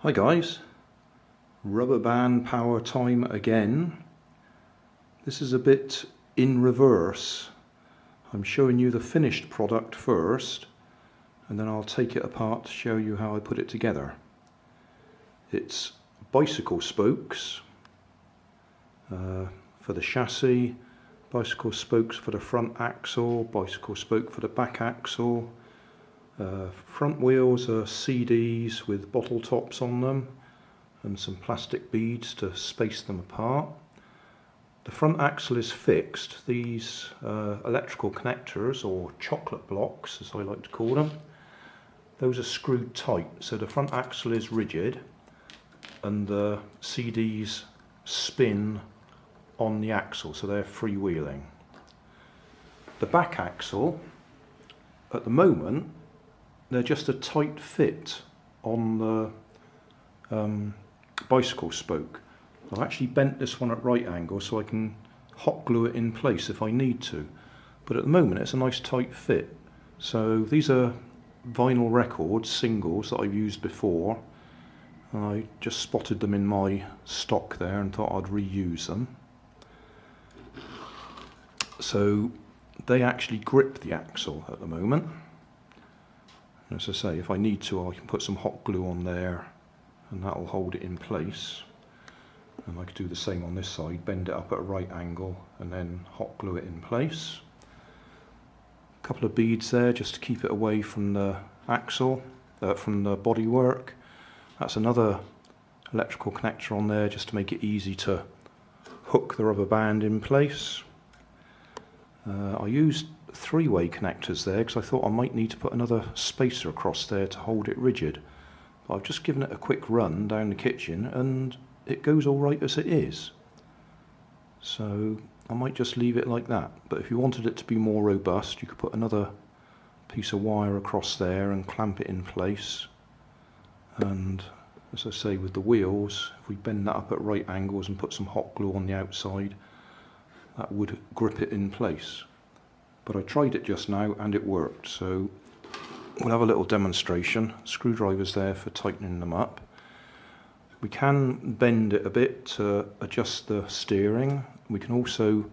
Hi guys, rubber band power time again. This is a bit in reverse. I'm showing you the finished product first and then I'll take it apart to show you how I put it together. It's bicycle spokes for the chassis, bicycle spokes for the front axle, bicycle spoke for the back axle. Front wheels are CDs with bottle tops on them and some plastic beads to space them apart. The front axle is fixed. These electrical connectors, or chocolate blocks as I like to call them, those are screwed tight, so the front axle is rigid and the CDs spin on the axle, so they're freewheeling. The back axle, at the moment, they're just a tight fit on the bicycle spoke. I've actually bent this one at right angle so I can hot glue it in place if I need to. But at the moment it's a nice tight fit. So these are vinyl records, singles that I've used before. I just spotted them in my stock there and thought I'd reuse them. So they actually grip the axle at the moment. As I say, if I need to, I can put some hot glue on there and that'll hold it in place. And I could do the same on this side, bend it up at a right angle and then hot glue it in place. A couple of beads there just to keep it away from the axle, from the bodywork. That's another electrical connector on there just to make it easy to hook the rubber band in place. I used three-way connectors there because I thought I might need to put another spacer across there to hold it rigid. But I've just given it a quick run down the kitchen and it goes all right as it is. So I might just leave it like that. But if you wanted it to be more robust, you could put another piece of wire across there and clamp it in place. And as I say, with the wheels, if we bend that up at right angles and put some hot glue on the outside, that would grip it in place. But I tried it just now and it worked, so we'll have a little demonstration. Screwdrivers there for tightening them up. We can bend it a bit to adjust the steering. We can also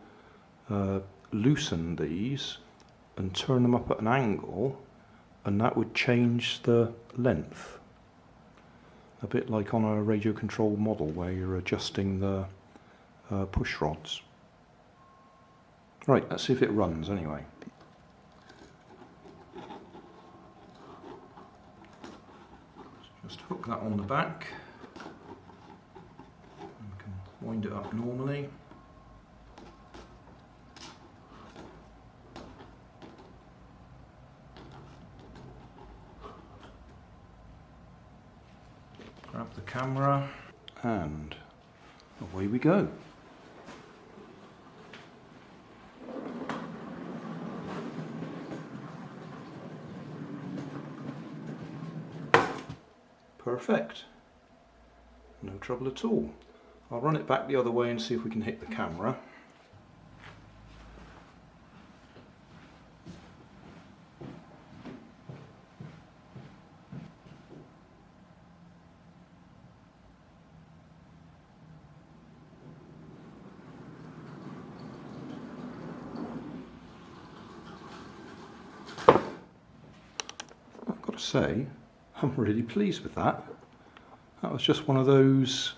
loosen these and turn them up at an angle, and that would change the length. A bit like on a radio controlled model where you're adjusting the push rods. Right, let's see if it runs anyway. Just hook that on the back. And we can wind it up normally. Grab the camera and away we go. Perfect. No trouble at all. I'll run it back the other way and see if we can hit the camera. I've got to say, I'm really pleased with that. That was just one of those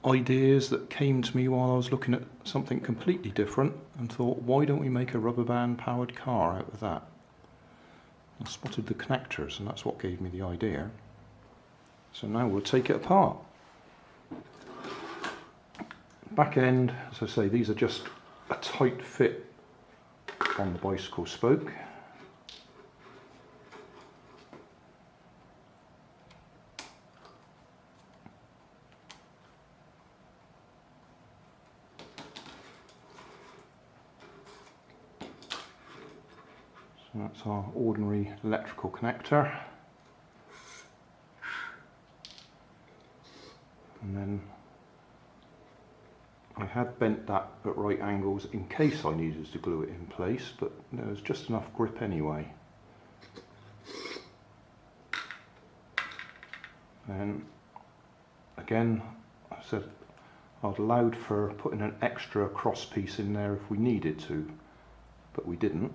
ideas that came to me while I was looking at something completely different and thought, why don't we make a rubber band powered car out of that? I spotted the connectors and that's what gave me the idea. So now we'll take it apart. Back end, as I say, these are just a tight fit on the bicycle spoke. So that's our ordinary electrical connector. And then I had bent that at right angles in case I needed to glue it in place, but there was just enough grip anyway. Then again, I said I'd allowed for putting an extra cross piece in there if we needed to, but we didn't.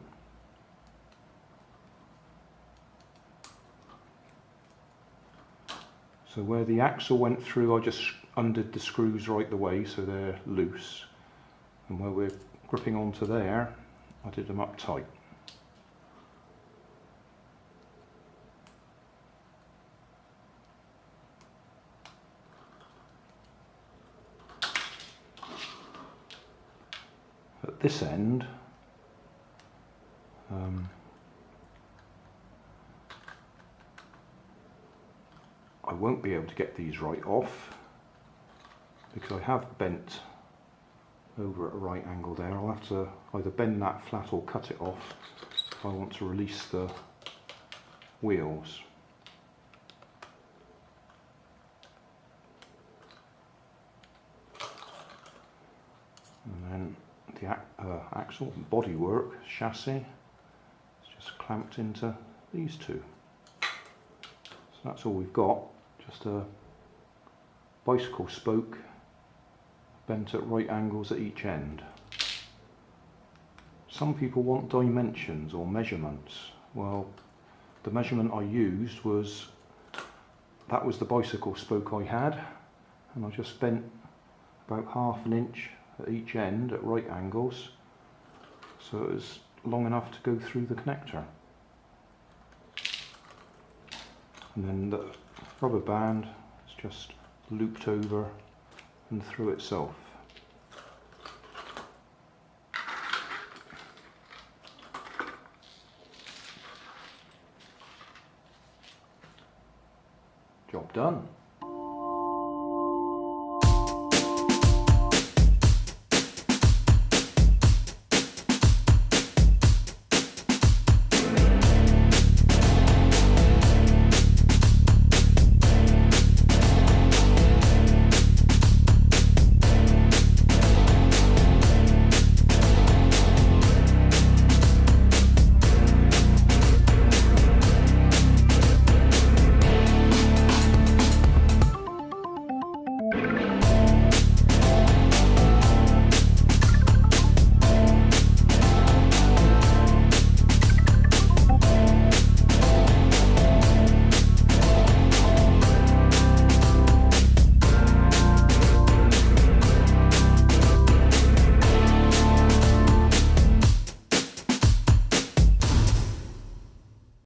So where the axle went through, I just undid the screws right the way so they're loose, and where we're gripping onto there, I did them up tight. At this end, I won't be able to get these right off because I have bent over at a right angle there. I'll have to either bend that flat or cut it off if I want to release the wheels. And then the axle bodywork chassis is just clamped into these two. So that's all we've got, just a bicycle spoke bent at right angles at each end. Some people want dimensions or measurements. Well, the measurement I used was, that was the bicycle spoke I had, and I just bent about 1/2 inch at each end at right angles, so it was long enough to go through the connector. And then the rubber band is just looped over and through itself. Job done.